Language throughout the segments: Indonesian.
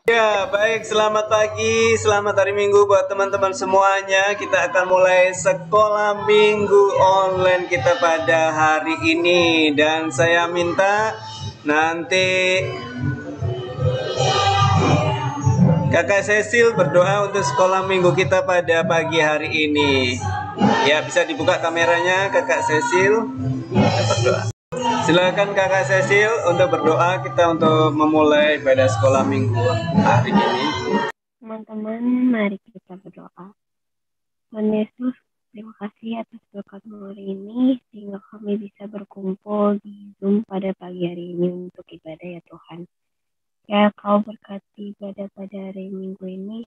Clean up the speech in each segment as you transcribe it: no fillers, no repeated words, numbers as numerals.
Ya, baik. Selamat pagi, selamat hari Minggu buat teman-teman semuanya. Kita akan mulai sekolah minggu online kita pada hari ini. Dan saya minta nanti Kakak Cecil berdoa untuk sekolah minggu kita pada pagi hari ini. Ya, bisa dibuka kameranya Kakak Cecil. Kita berdoa. Silakan Kakak Cecil untuk berdoa kita untuk memulai pada sekolah minggu hari ini. Teman-teman, mari kita berdoa. Tuhan Yesus, terima kasih atas berkat-Mu hari ini, sehingga kami bisa berkumpul di Zoom pada pagi hari ini untuk ibadah ya Tuhan. Ya, Kau berkati ibadah pada hari Minggu ini,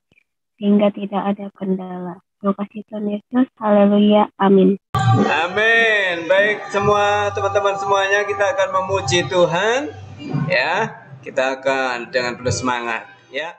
sehingga tidak ada kendala. Terima kasih Tuhan Yesus, haleluya, amin. Amin. Baik semua teman-teman semuanya, kita akan memuji Tuhan. Ya, kita akan dengan penuh semangat. Ya.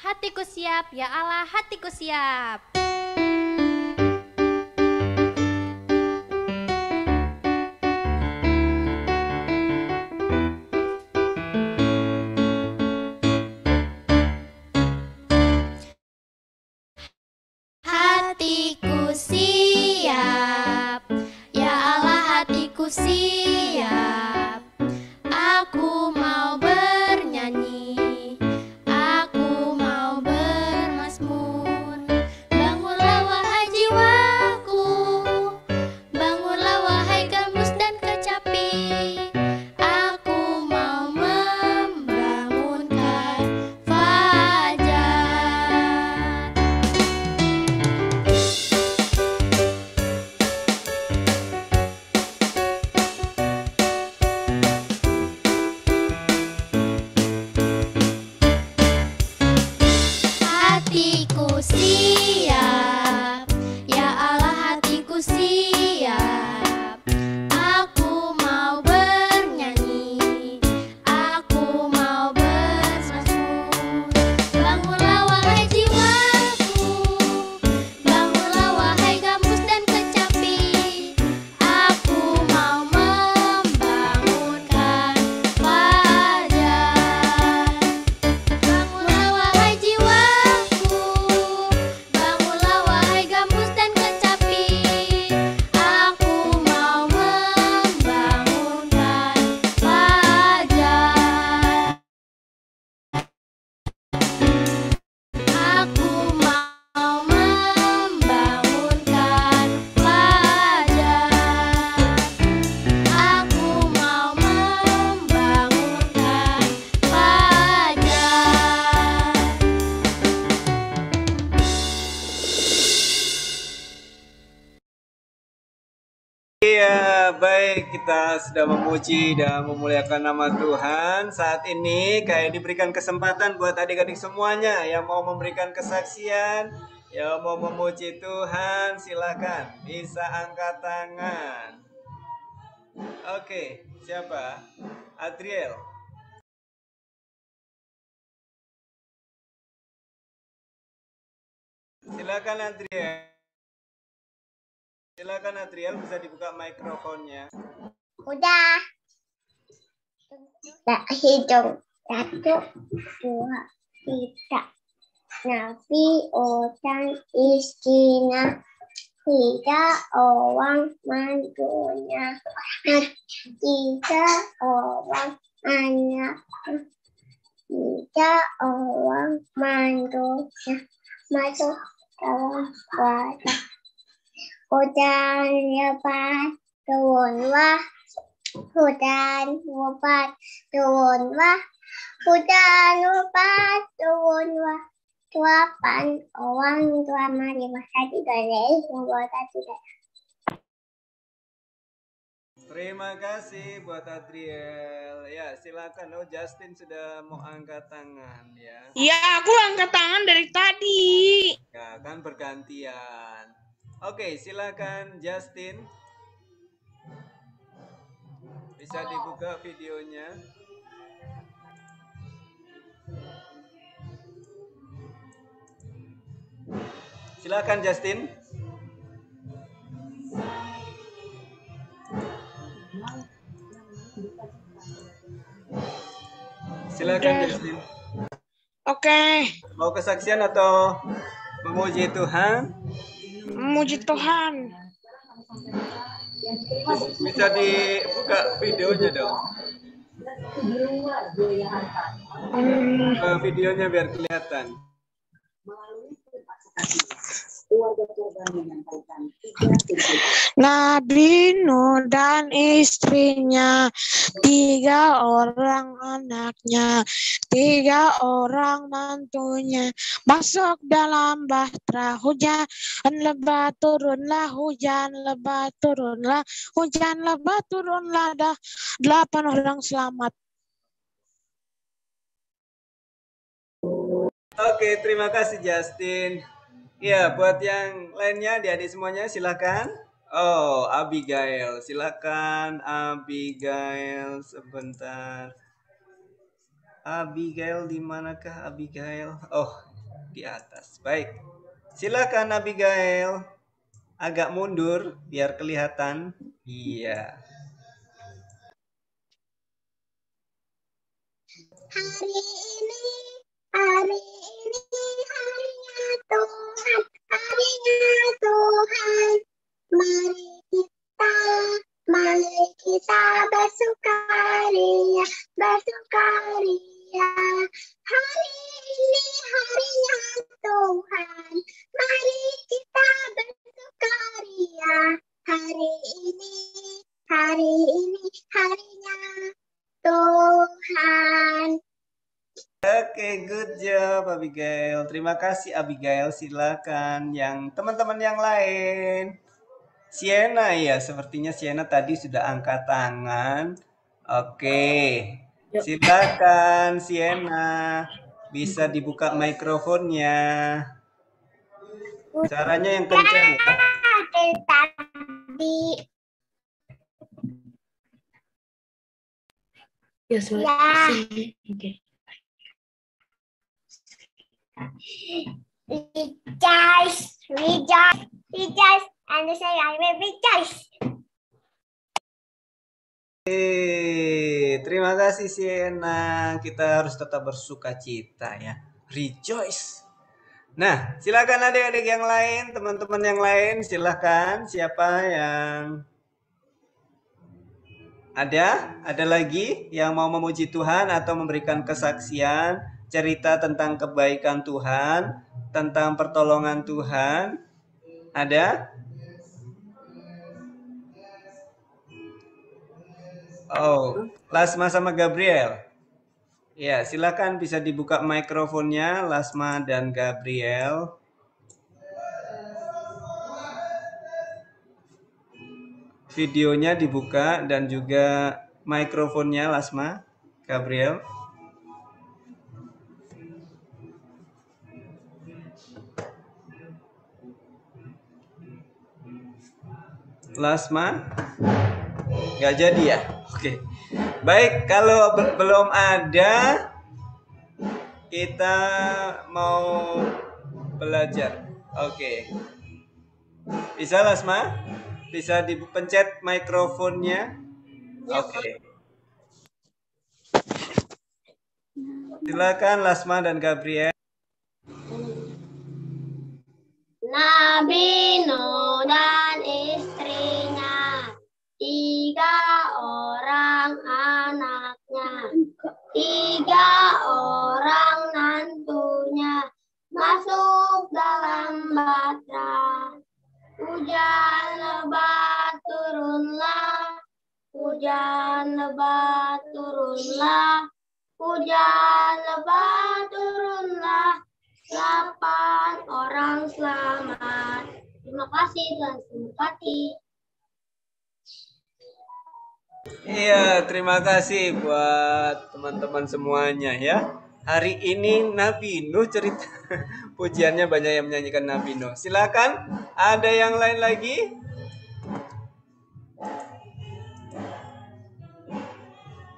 Hatiku siap, ya Allah, hatiku siap. hatiku siap, aku mau bernyanyi, aku mau bermazmur. Bangunlah wahai jiwaku, bangunlah wahai gambus dan kecapi, aku mau membangunkan fajar. Hatiku siap, ya Allah hatiku siap, aku mau bernyanyi, aku mau bermazmur. Bangunlah wahai jiwaku, bangunlah wahai gambus dan kecapi, aku mau membangunkan fajar. Bangunlah wahai jiwaku, bangunlah wahai gambus dan kecapi, aku mau membangunkan fajar. Aku mau membangunkan fajar. Aku mau membangunkan fajar. Iya, baik, kita sudah memuji dan memuliakan nama Tuhan. Saat ini kayak diberikan kesempatan buat adik-adik semuanya yang mau memberikan kesaksian, yang mau memuji Tuhan, silakan bisa angkat tangan. Oke, siapa? Adriel. Silakan Adriel. Silakan Adriel, bisa dibuka mikrofonnya. Udah. Tak hitung. 1, 2, 3. Nabi utan istrinya, 3 orang mantunya, 3 orang anaknya, 3 orang mantunya masuk dalam wadah. Hujan lebat turunlah, hujan lebat turunlah, hujan lebat turunlah. 8 orang selama di masa 3 hari membuat tidak. Terima kasih buat Adriel. Ya, silakan. Oh, Justin sudah mau angkat tangan ya. Ya, aku angkat tangan dari tadi. Ya, kan bergantian. Oke, silakan Justin. Bisa dibuka videonya. Silakan Justin. Silakan Oke. Justin. Oke, Mau kesaksian atau memuji Tuhan? memuji Tuhan. Bisa dibuka videonya dong. Videonya biar kelihatan. Nabi Nuh dan istrinya, 3 orang anaknya, 3 orang mantunya, masuk dalam bahtera hujan lebat turunlah, hujan lebat turunlah, hujan lebat turunlah, 8 orang selamat. Oke, terima kasih Justin. Ya, buat yang lainnya, adik-adik semuanya silakan. Oh, Abigail, silakan Abigail sebentar. Abigail di manakah Abigail? Oh, di atas. Baik. Silakan Abigail. Agak mundur biar kelihatan. Iya. Hari ini harinya Tuhan, harinya Tuhan. Mari kita Mari kita bersukaria, bersukaria. Hari ini harinya Tuhan. Mari kita bersukaria. Hari ini harinya Tuhan. Oke, good job Abigail. Terima kasih Abigail. Silakan yang teman-teman yang lain. Siena ya, sepertinya Siena tadi sudah angkat tangan. Oke. Silakan Siena. Bisa dibuka mikrofonnya. Caranya yang kencang ya. Tadi Ya, rejoice, and say I will rejoice. Terima kasih Siena. Kita harus tetap bersuka cita ya. Rejoice. Nah, silakan adik-adik yang lain, teman-teman yang lain, silakan. Siapa yang ada lagi yang mau memuji Tuhan atau memberikan kesaksian, cerita tentang kebaikan Tuhan, tentang pertolongan Tuhan? Ada? Oh, Lasma sama Gabriel. Ya, silakan bisa dibuka mikrofonnya Lasma dan Gabriel. Videonya dibuka dan juga mikrofonnya Lasma, Gabriel. Lasma? Nggak jadi ya? Oke. Baik, kalau belum ada, kita mau belajar. Oke. Bisa Lasma? Bisa dipencet mikrofonnya? Oke. Silakan Lasma dan Gabriel. Nabi Nuh dan istrinya, 3 orang anaknya, 3 orang nantunya, masuk dalam batra. Hujan lebat turunlah, hujan lebat turunlah, hujan lebat turunlah. 8 orang selamat. Terima kasih Tuhan memberkati. Iya, terima kasih buat teman-teman semuanya ya. Hari ini Nabi Nuh cerita. Pujiannya banyak yang menyanyikan Nabi Nuh. Silakan, ada yang lain lagi?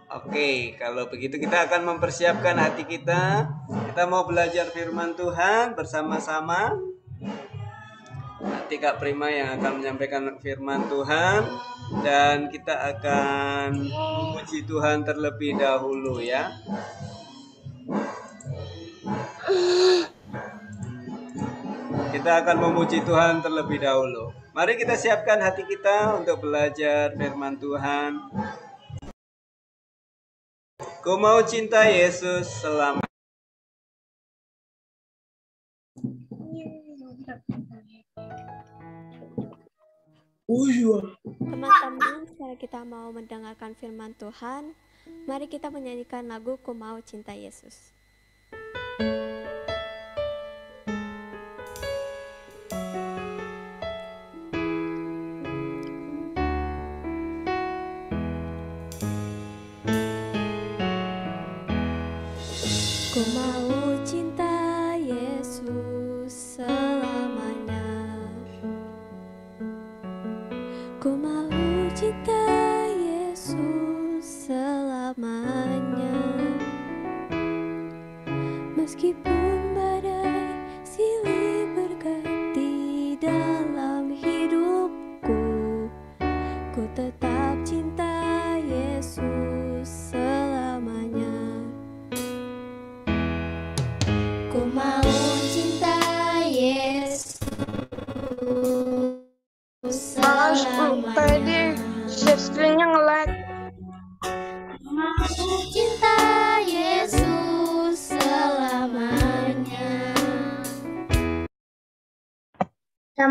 Oke, kalau begitu kita akan mempersiapkan hati kita. Kita mau belajar firman Tuhan bersama-sama. Nanti Kak Prima yang akan menyampaikan firman Tuhan. Dan kita akan memuji Tuhan terlebih dahulu ya. Kita akan memuji Tuhan terlebih dahulu. Mari kita siapkan hati kita untuk belajar firman Tuhan. Ku mau cinta Yesus selama. Teman-teman, setelah kita mau mendengarkan firman Tuhan, mari kita menyanyikan lagu Ku Mau Cinta Yesus. Ku mau cinta Yesus selamanya. Ku mau cinta Yesus selamanya. Meskipun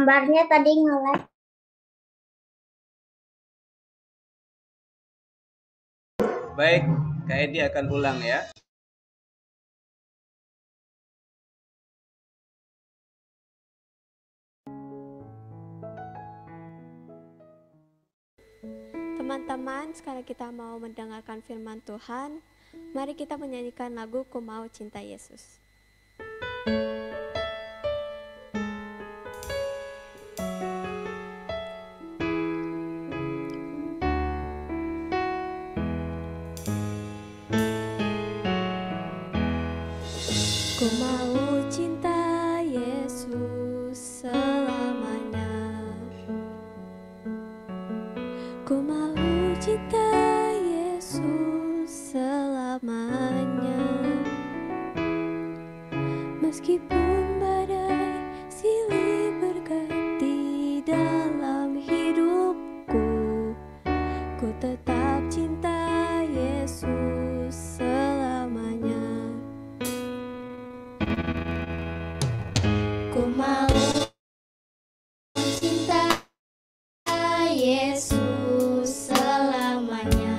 Gambarnya tadi nge-lag. Baik, Kak Edi akan ulang ya. Teman-teman, sekarang kita mau mendengarkan firman Tuhan. Mari kita menyanyikan lagu Ku Mau Cinta Yesus. Ku mau cinta Yesus selamanya. Ku mau cinta Yesus selamanya. Meskipun badai silih berganti dalam hidupku, ku tetap cinta Yesus selamanya. Ku mau cinta Yesus selamanya.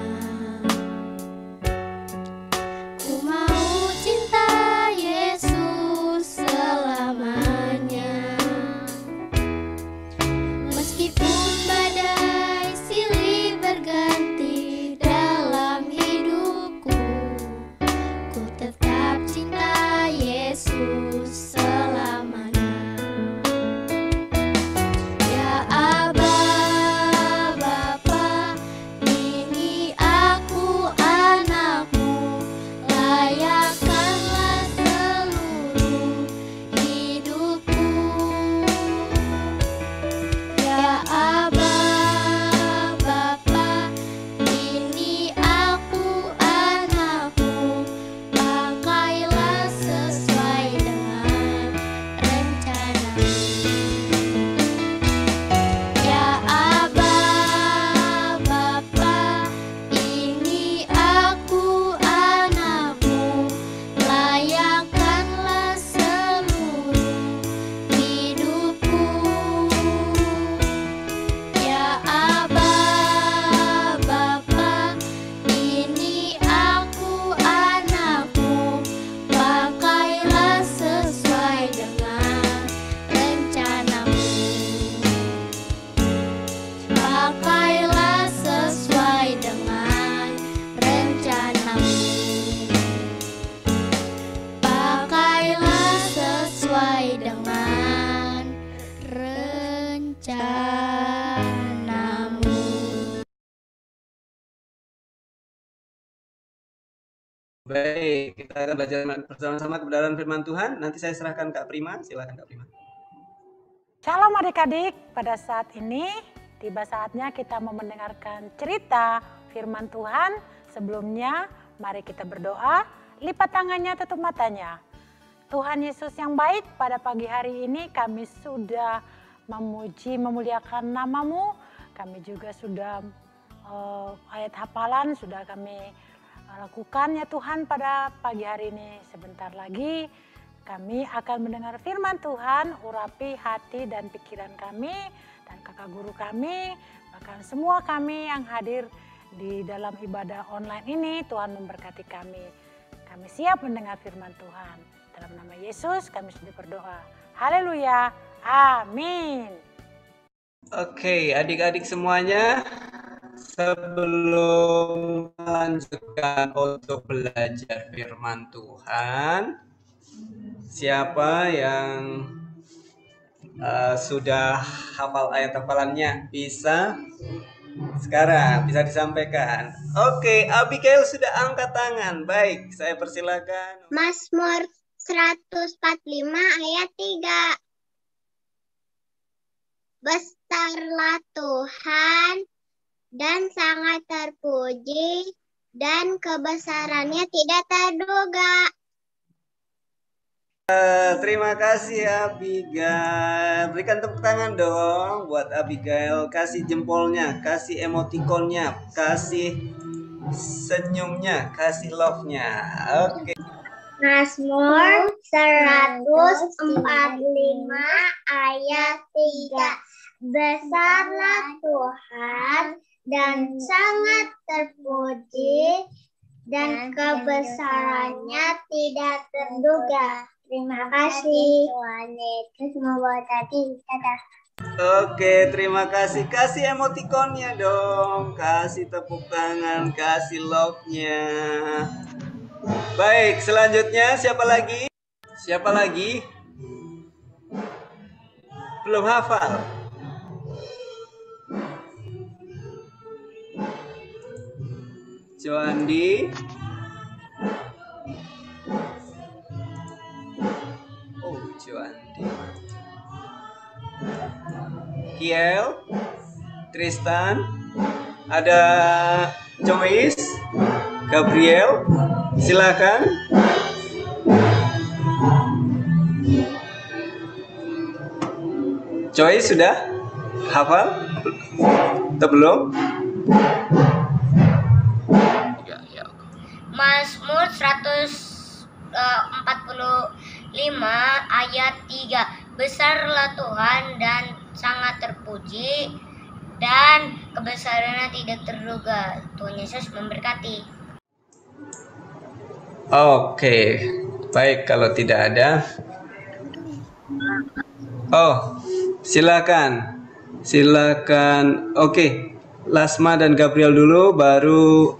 Ku mau cinta Yesus selamanya. Meskipun badai silih berganti dalam hidupku, ku tetap cinta Yesus selamanya. Ya Aba, Bapa, ini aku anakmu, layakkanlah seluruh hidupku. Ya Aba, Bapa, ini aku anakmu, pakailah sesuai dengan rencanamu. Ya Aba, Bapa, ini aku anakmu, layakkanlah seluruh hidupku. Ya Aba, Bapa, ini aku anakmu, pakailah sesuai dengan rencanamu. Pakailah sesuai dengan rencanamu. Pakailah sesuai dengan rencanamu. Baik, kita akan belajar bersama-sama kebenaran firman Tuhan. Nanti saya serahkan Kak Prima. Silakan Kak Prima. Shalom adik-adik, pada saat ini tiba saatnya kita mau mendengarkan cerita firman Tuhan. Sebelumnya mari kita berdoa, lipat tangannya, tutup matanya. Tuhan Yesus yang baik, pada pagi hari ini kami sudah memuji, memuliakan nama-Mu. Kami juga sudah ayat hafalan sudah kami lakukan ya Tuhan pada pagi hari ini. Sebentar lagi kami akan mendengar firman Tuhan, urapi hati dan pikiran kami dan kakak guru kami, bahkan semua kami yang hadir di dalam ibadah online ini. Tuhan memberkati kami. Kami siap mendengar firman Tuhan. Dalam nama Yesus kami sudah berdoa. Haleluya. Amin. Oke, adik-adik semuanya, sebelum melanjutkan untuk belajar firman Tuhan, siapa yang sudah hafal ayat hafalannya bisa sekarang bisa disampaikan. Oke, Abigail sudah angkat tangan. Baik, saya persilakan. Mazmur 145 ayat 3. Besarlah Tuhan dan sangat terpuji, dan kebesarannya tidak terduga. Terima kasih Abigail. Berikan tepuk tangan dong buat Abigail. Kasih jempolnya, kasih emotikonnya, kasih senyumnya, kasih love-nya. Oke. Mazmur 145 ayat 3. Besarlah Tuhan dan sangat terpuji dan kebesarannya tidak terduga. Terima kasih. Tuhan Yesus memberkati. Dadah. Oke, terima kasih. Kasih emotikonnya dong. Kasih tepuk tangan, kasih love-nya. Baik, selanjutnya siapa lagi? Siapa lagi? Belum hafal? Joandi. Oh, Joandi. Kiel, Tristan, ada Joyce, Gabriel, silakan. Joyce sudah hafal? Atau belum? Mazmur 145 ayat 3. Besarlah Tuhan dan sangat terpuji dan kebesarannya tidak terduga. Tuhan Yesus memberkati. Oke, baik kalau tidak ada. Oh, silakan. Silakan. Oke, Lasma dan Gabriel dulu, baru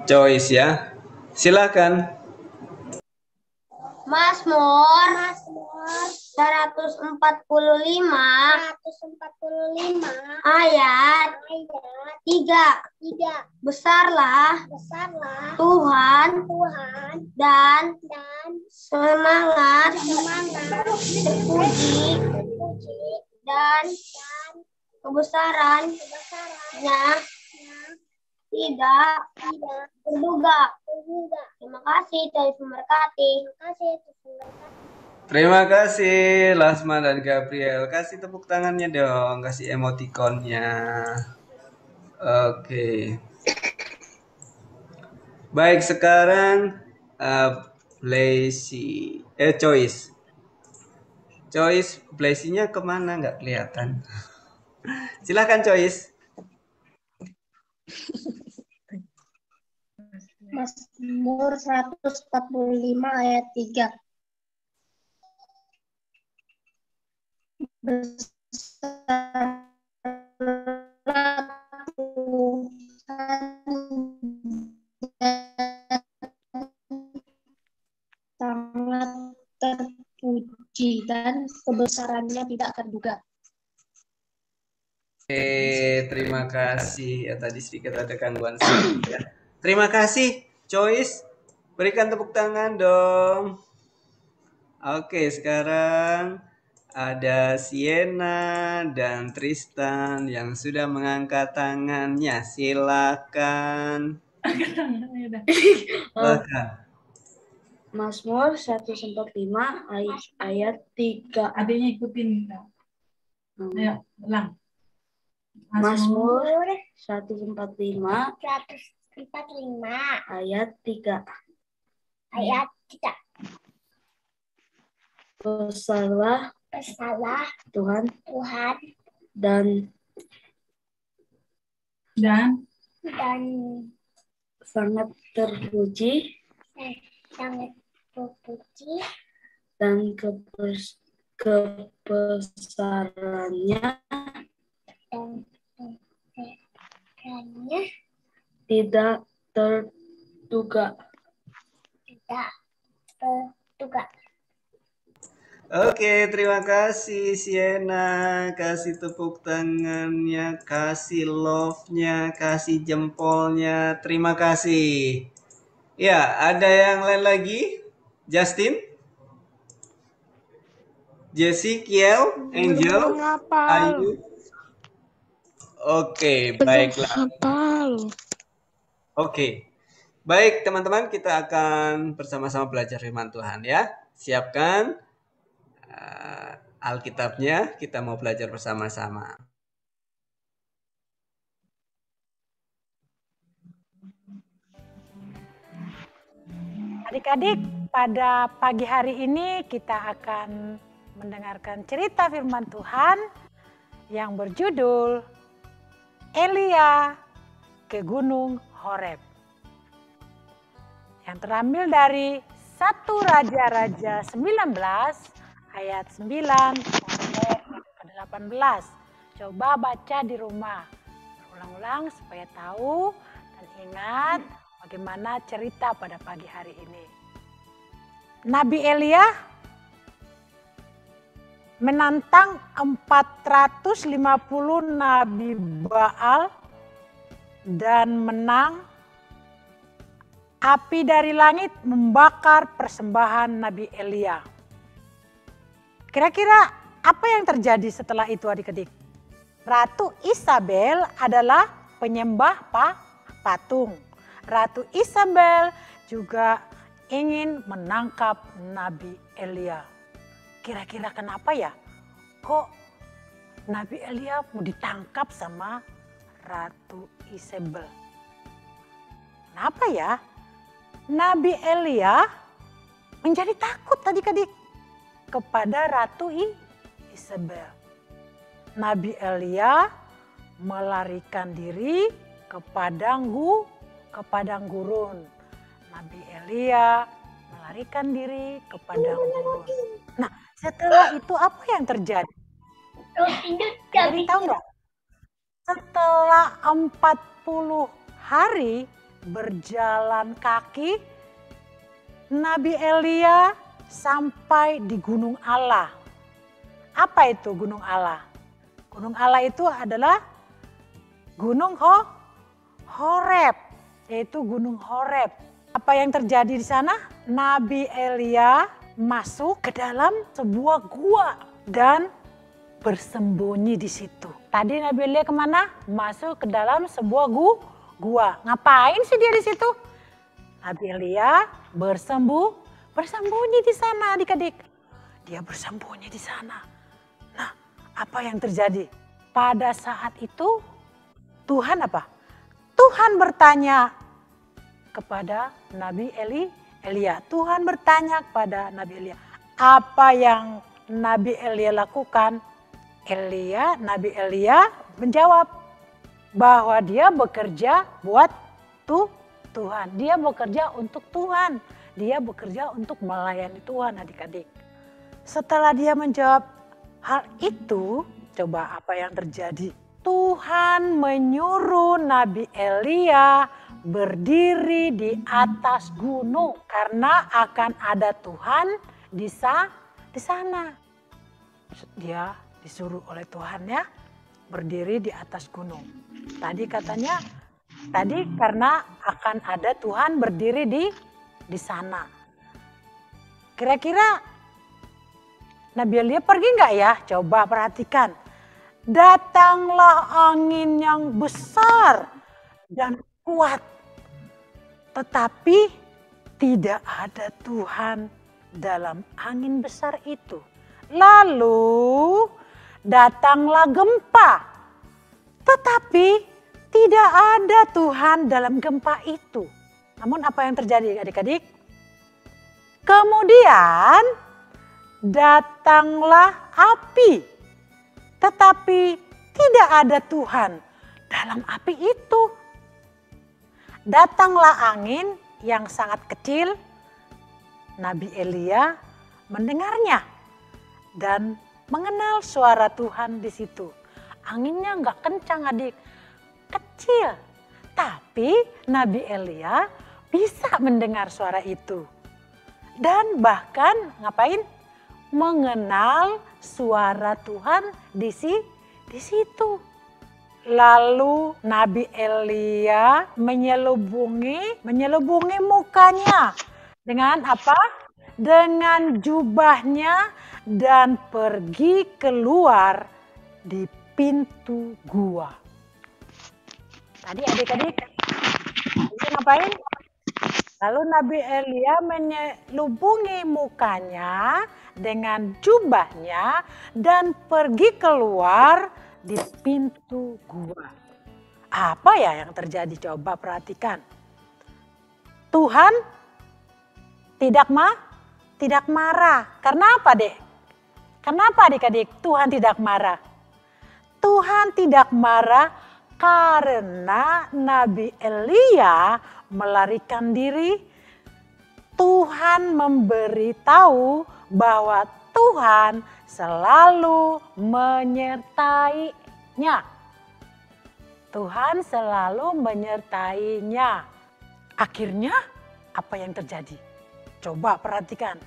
Joyce ya. Silakan. Mazmur 145 ayat 3. Besarlah Tuhan dan semangat terpuji dan kebesarannya tidak terduga. Terima kasih, Tuhan memberkati. Terima kasih Lasma dan Gabriel. Kasih tepuk tangannya dong, kasih emotikonnya. Oke. Baik, sekarang Joyce. Joyce, Blazy-nya kemana? Nggak kelihatan. Silahkan Joyce. Mazmur 145 ayat 3. Besarlah Tuhan sangat terpuji dan kebesarannya tidak terduga. Oke, terima kasih. Ya, tadi sedikit ada gangguan sedikit ya. Terima kasih, Joyce. Berikan tepuk tangan dong. Oke, sekarang ada Siena dan Tristan yang sudah mengangkat tangannya. Silakan. Silakan. Mazmur 145 ayat 3. Adanya ikutin. Ayo, ulang. Mazmur 145 ayat 3. Besarlah Tuhan dan sangat terpuji dan kebesarannya tidak terduga. Oke, terima kasih Siena. Kasih tepuk tangannya, kasih love-nya, kasih jempolnya. Terima kasih. Ya, ada yang lain lagi? Justin? Jesse, Kiel, Angel, Ayu. Oke, baiklah. Oke. Baik, teman-teman, kita akan bersama-sama belajar firman Tuhan ya. Siapkan Alkitabnya, kita mau belajar bersama-sama. Adik-adik, pada pagi hari ini kita akan mendengarkan cerita firman Tuhan yang berjudul Elia ke Gunung Horeb. Yang terambil dari 1 Raja-Raja 19 ayat 9 sampai 18. Coba baca di rumah. Berulang-ulang supaya tahu dan ingat bagaimana cerita pada pagi hari ini. Nabi Elia menantang 450 Nabi Baal dan menang. Api dari langit membakar persembahan Nabi Elia. Kira-kira apa yang terjadi setelah itu adik-adik? Ratu Isabel adalah penyembah patung. Ratu Isabel juga ingin menangkap Nabi Elia. Kira-kira kenapa ya? Kok Nabi Elia mau ditangkap sama Ratu Isabel? Kenapa ya? Nabi Elia menjadi takut adik-adik kepada Ratu Isabel. Nabi Elia melarikan diri ke padang gurun. Nabi Elia melarikan diri ke padang gurun. Nah, setelah itu apa yang terjadi? Jadi tahu nggak? Setelah 40 hari berjalan kaki, Nabi Elia sampai di Gunung Allah. Apa itu Gunung Allah? Gunung Allah itu adalah Gunung Horeb, yaitu Gunung Horeb. Apa yang terjadi di sana? Nabi Elia masuk ke dalam sebuah gua dan bersembunyi di situ. Tadi Nabi Elia kemana? Masuk ke dalam sebuah gua. Ngapain sih dia di situ? Nabi Elia bersembunyi di sana adik-adik. Dia bersembunyi di sana. Nah, apa yang terjadi? Pada saat itu Tuhan apa? Tuhan bertanya kepada Nabi Elia. Tuhan bertanya kepada Nabi Elia. Apa yang Nabi Elia lakukan? Nabi Elia menjawab bahwa dia bekerja buat Tuhan. Dia bekerja untuk Tuhan. Dia bekerja untuk melayani Tuhan adik-adik. Setelah dia menjawab hal itu, coba apa yang terjadi? Tuhan menyuruh Nabi Elia berdiri di atas gunung karena akan ada Tuhan di sana. Dia disuruh oleh Tuhan ya berdiri di atas gunung. Tadi karena akan ada Tuhan berdiri di sana. Kira-kira Nabi Elia pergi nggak ya? Coba perhatikan. Datanglah angin yang besar dan kuat. Tetapi tidak ada Tuhan dalam angin besar itu. Lalu datanglah gempa. Tetapi tidak ada Tuhan dalam gempa itu. Namun apa yang terjadi adik-adik? Kemudian datanglah api. Tetapi tidak ada Tuhan dalam api itu. Datanglah angin yang sangat kecil. Nabi Elia mendengarnya dan mengenal suara Tuhan di situ. Anginnya nggak kencang adik, kecil. Tapi Nabi Elia bisa mendengar suara itu. Dan bahkan ngapain? Mengenal suara Tuhan di situ. Lalu Nabi Elia menyelubungi mukanya dengan apa? Dengan jubahnya dan pergi keluar di pintu gua. Tadi adik-adik ngapain? Lalu Nabi Elia menyelubungi mukanya dengan jubahnya dan pergi keluar di pintu gua. Apa ya yang terjadi? Coba perhatikan. Tuhan tidak marah. Karena apa, Dek? Kenapa adik-adik Tuhan tidak marah? Tuhan tidak marah karena Nabi Elia melarikan diri. Tuhan memberitahu bahwa Tuhan selalu menyertainya. Tuhan selalu menyertainya. Akhirnya apa yang terjadi? Coba perhatikan.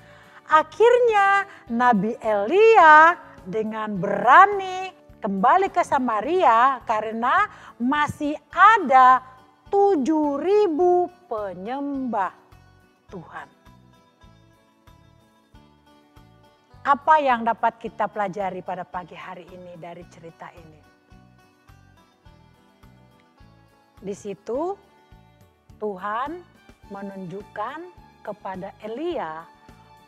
Akhirnya Nabi Elia dengan berani kembali ke Samaria karena masih ada 7.000 penyembah Tuhan. Apa yang dapat kita pelajari pada pagi hari ini dari cerita ini? Di situ Tuhan menunjukkan kepada Elia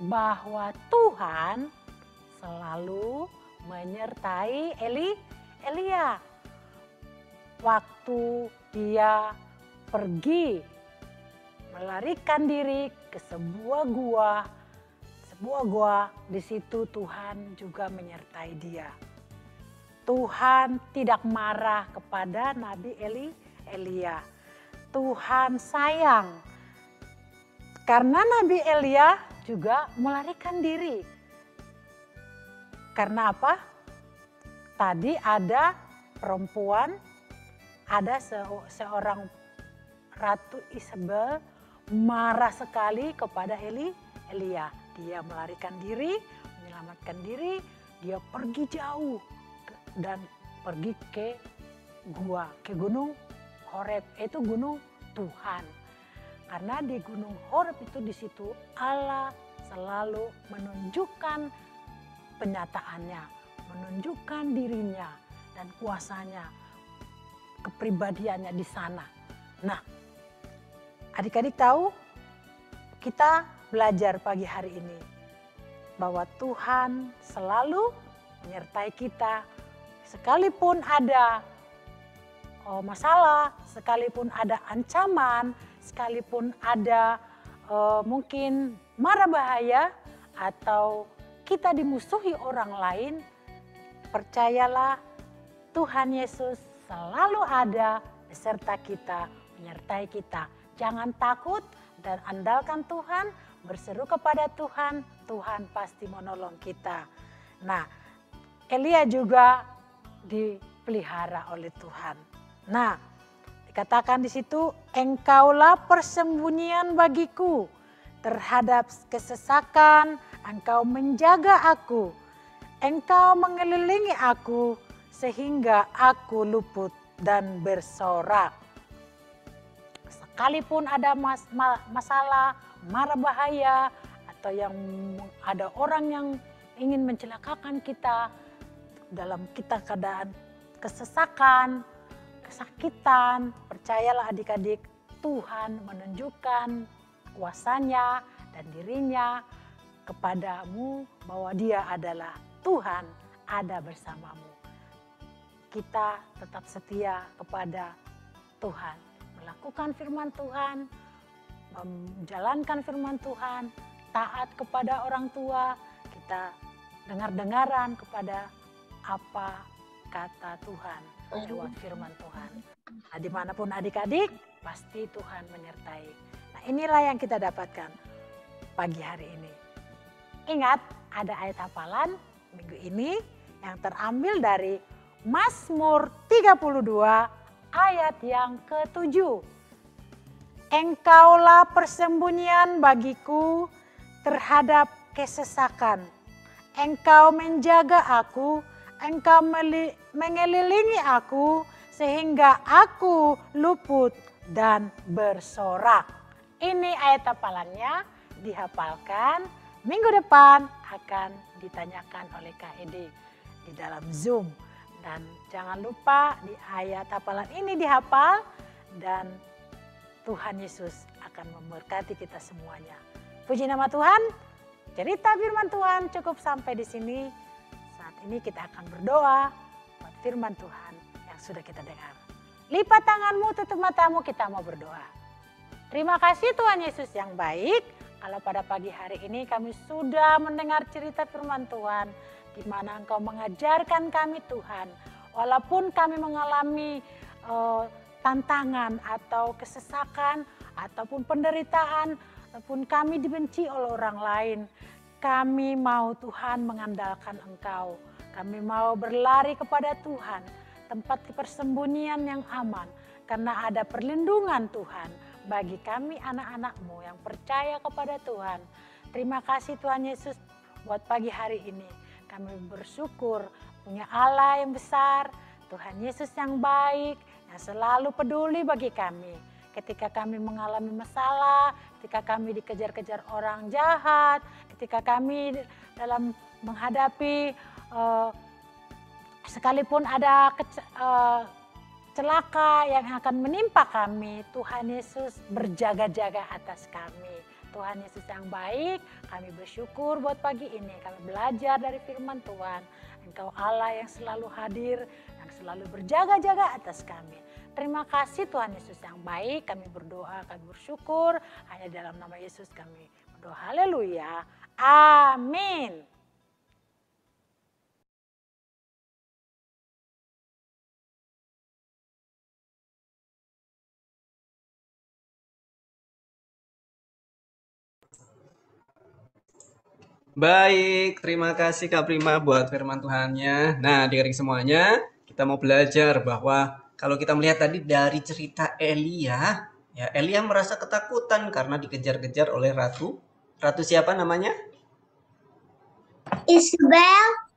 bahwa Tuhan selalu menyertai Elia. Waktu dia pergi melarikan diri ke sebuah gua, di situ Tuhan juga menyertai dia. Tuhan tidak marah kepada Nabi Elia. Tuhan sayang karena Nabi Elia juga melarikan diri. Karena apa? Tadi ada perempuan, ada seorang Ratu Isabel marah sekali kepada Elia. Dia melarikan diri, menyelamatkan diri, dia pergi jauh dan pergi ke gunung Horeb, itu gunung Tuhan. Karena di gunung Horeb itu di situ Allah selalu menunjukkan penyataannya, menunjukkan dirinya dan kuasanya, kepribadiannya di sana. Nah, adik-adik tahu, kita belajar pagi hari ini bahwa Tuhan selalu menyertai kita sekalipun ada masalah, sekalipun ada ancaman, sekalipun ada mungkin mara bahaya atau kita dimusuhi orang lain, percayalah Tuhan Yesus selalu ada beserta kita, menyertai kita. Jangan takut dan andalkan Tuhan, berseru kepada Tuhan, Tuhan pasti menolong kita. Nah, Elia juga dipelihara oleh Tuhan. Nah, dikatakan di situ, engkaulah persembunyian bagiku terhadap kesesakan, engkau menjaga aku, engkau mengelilingi aku sehingga aku luput dan bersorak. Sekalipun ada masalah, mara bahaya, atau yang ada orang yang ingin mencelakakan kita, dalam kita keadaan kesesakan, kesakitan, percayalah adik-adik, Tuhan menunjukkan kuasanya dan dirinya kepadamu bahwa Dia adalah Tuhan, ada bersamamu. Kita tetap setia kepada Tuhan, melakukan firman Tuhan, menjalankan firman Tuhan, taat kepada orang tua, kita dengar-dengaran kepada apa kata Tuhan lewat firman Tuhan. Nah, dimanapun adik-adik, pasti Tuhan menyertai. Nah, inilah yang kita dapatkan pagi hari ini. Ingat, ada ayat hafalan minggu ini yang terambil dari Mazmur 32 ayat yang ke-7. Engkaulah persembunyian bagiku terhadap kesesakan. Engkau menjaga aku, engkau mengelilingi aku sehingga aku luput dan bersorak. Ini ayat hafalannya dihafalkan, minggu depan akan ditanyakan oleh Kak Edi di dalam Zoom. Dan jangan lupa di ayat hafalan ini dihafal dan Tuhan Yesus akan memberkati kita semuanya. Puji nama Tuhan, cerita firman Tuhan cukup sampai di sini. Saat ini kita akan berdoa buat firman Tuhan yang sudah kita dengar. Lipat tanganmu, tutup matamu, kita mau berdoa. Terima kasih Tuhan Yesus yang baik, Kalau pada pagi hari ini kami sudah mendengar cerita firman Tuhan, di mana Engkau mengajarkan kami Tuhan, walaupun kami mengalami tantangan atau kesesakan, ataupun penderitaan, ataupun kami dibenci oleh orang lain, kami mau Tuhan mengandalkan Engkau. Kami mau berlari kepada Tuhan, tempat persembunyian yang aman, karena ada perlindungan Tuhan bagi kami anak-anak-Mu yang percaya kepada Tuhan. Terima kasih Tuhan Yesus buat pagi hari ini. Kami bersyukur punya Allah yang besar, Tuhan Yesus yang baik, yang selalu peduli bagi kami. Ketika kami mengalami masalah, ketika kami dikejar-kejar orang jahat, ketika kami dalam menghadapi sekalipun ada celaka yang akan menimpa kami, Tuhan Yesus berjaga-jaga atas kami. Tuhan Yesus yang baik, kami bersyukur buat pagi ini. Kami belajar dari firman Tuhan. Engkau Allah yang selalu hadir, yang selalu berjaga-jaga atas kami. Terima kasih Tuhan Yesus yang baik, kami berdoa, kami bersyukur. Hanya dalam nama Yesus kami berdoa. Haleluya. Amin. Baik, terima kasih Kak Prima buat firman Tuhannya. Nah, adik-adik semuanya, kita mau belajar bahwa kalau kita melihat tadi dari cerita Elia, ya Elia merasa ketakutan karena dikejar-kejar oleh ratu. Ratu siapa namanya? Isabel.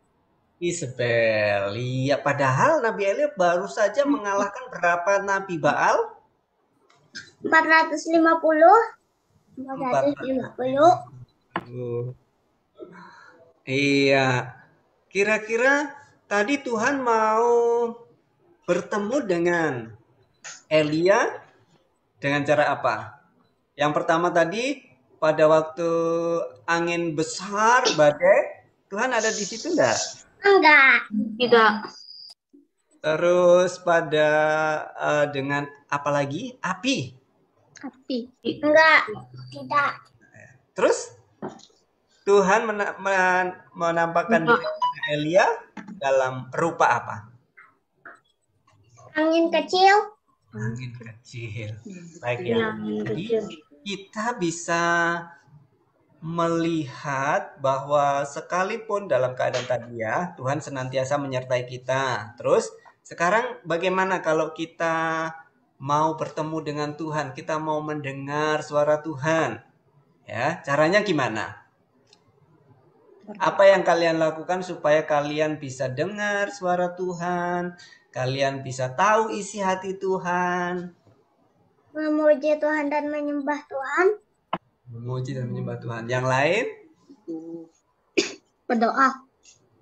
Isabel. Iya, padahal Nabi Elia baru saja mengalahkan berapa nabi Baal? 450. Iya, kira-kira tadi Tuhan mau bertemu dengan Elia dengan cara apa? Yang pertama tadi pada waktu angin besar, badai, Tuhan ada di situ enggak? Enggak. Tidak. Terus pada dengan apa lagi? Api. Api. Enggak. Tidak. Terus Tuhan menampakkan diri kepada Elia dalam rupa apa? Angin kecil. Angin kecil. Baik ya. Jadi kita bisa melihat bahwa sekalipun dalam keadaan tadi ya, Tuhan senantiasa menyertai kita. Terus sekarang bagaimana kalau kita mau bertemu dengan Tuhan, kita mau mendengar suara Tuhan? Ya, caranya gimana? Apa yang kalian lakukan supaya kalian bisa dengar suara Tuhan, kalian bisa tahu isi hati Tuhan? Memuji Tuhan dan menyembah Tuhan. Memuji dan menyembah Tuhan. Yang lain? Berdoa.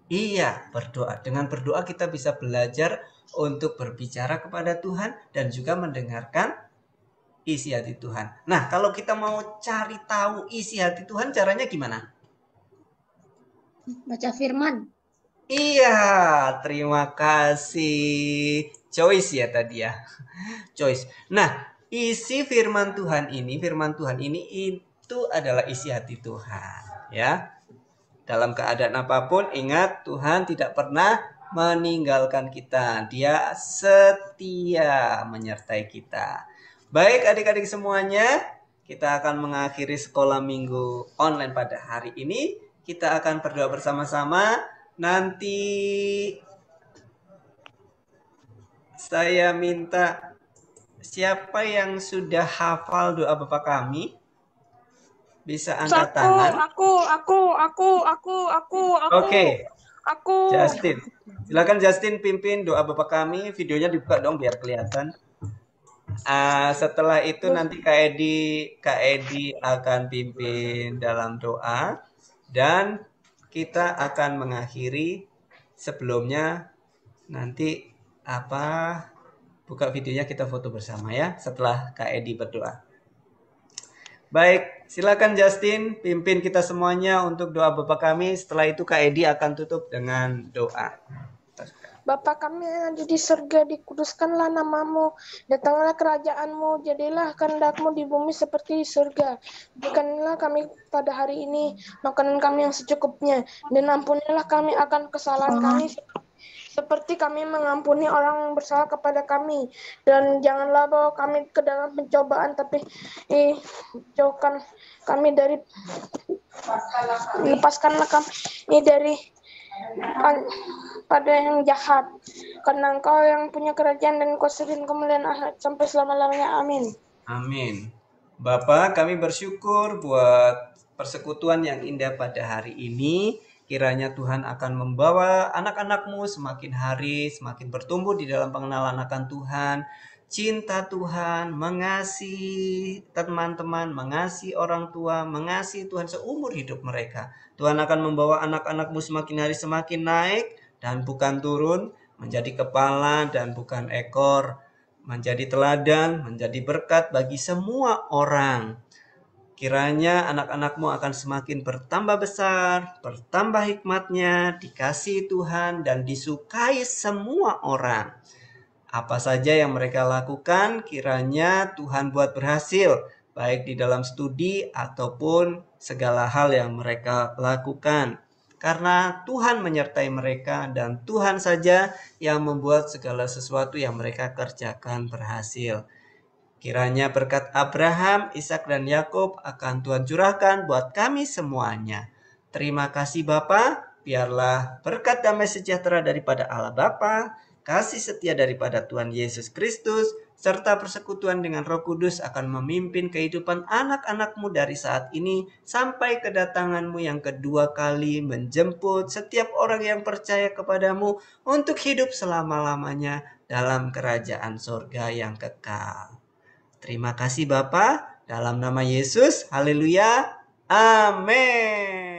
Iya, berdoa. Dengan berdoa kita bisa belajar untuk berbicara kepada Tuhan dan juga mendengarkan isi hati Tuhan. Nah, kalau kita mau cari tahu isi hati Tuhan, caranya gimana? Baca firman. Iya, terima kasih. Joyce ya tadi ya. Joyce. Nah, isi firman Tuhan ini itu adalah isi hati Tuhan, ya. Dalam keadaan apapun, ingat Tuhan tidak pernah meninggalkan kita. Dia setia menyertai kita. Baik adik-adik semuanya, kita akan mengakhiri sekolah minggu online pada hari ini. Kita akan berdoa bersama-sama. Nanti saya minta siapa yang sudah hafal doa Bapa Kami bisa angkat tangan. Aku. Oke. Aku. Justin. Silakan Justin pimpin doa Bapa Kami. Videonya dibuka dong biar kelihatan. Setelah itu nanti Kak Edi akan pimpin dalam doa. Dan kita akan mengakhiri sebelumnya nanti buka videonya kita foto bersama ya setelah Kak Edi berdoa. Baik, silakan Justin pimpin kita semuanya untuk doa Bapa Kami. Setelah itu Kak Edi akan tutup dengan doa. Bapa kami yang ada di surga, dikuduskanlah namamu, datanglah kerajaanmu, jadilah kehendakmu di bumi seperti di surga. Berikanlah kami pada hari ini makanan kami yang secukupnya, dan ampunilah kami akan kesalahan kami, seperti kami mengampuni orang yang bersalah kepada kami. Dan janganlah bawa kami ke dalam pencobaan, tapi jauhkan kami dari, lepaskanlah kami dari pada yang jahat, karena Engkau yang punya kerajaan dan kuasa dan kemuliaan sampai selama-lamanya. Amin. Amin. Bapa, kami bersyukur buat persekutuan yang indah pada hari ini. Kiranya Tuhan akan membawa anak-anak-Mu semakin hari semakin bertumbuh di dalam pengenalan akan Tuhan, cinta Tuhan, mengasihi teman-teman, mengasihi orang tua, mengasihi Tuhan seumur hidup mereka. Tuhan akan membawa anak-anak-Mu semakin hari semakin naik dan bukan turun, menjadi kepala dan bukan ekor, menjadi teladan, menjadi berkat bagi semua orang. Kiranya anak-anak-Mu akan semakin bertambah besar, bertambah hikmatnya, dikasihi Tuhan, dan disukai semua orang. Apa saja yang mereka lakukan, kiranya Tuhan buat berhasil, baik di dalam studi ataupun segala hal yang mereka lakukan. Karena Tuhan menyertai mereka dan Tuhan saja yang membuat segala sesuatu yang mereka kerjakan berhasil. Kiranya berkat Abraham, Ishak dan Yakub akan Tuhan curahkan buat kami semuanya. Terima kasih Bapa, biarlah berkat damai sejahtera daripada Allah Bapa, kasih setia daripada Tuhan Yesus Kristus, serta persekutuan dengan Roh Kudus akan memimpin kehidupan anak-anak-Mu dari saat ini sampai kedatangan-Mu yang kedua kali menjemput setiap orang yang percaya kepadamu untuk hidup selama-lamanya dalam kerajaan surga yang kekal. Terima kasih Bapa, dalam nama Yesus, haleluya, amin.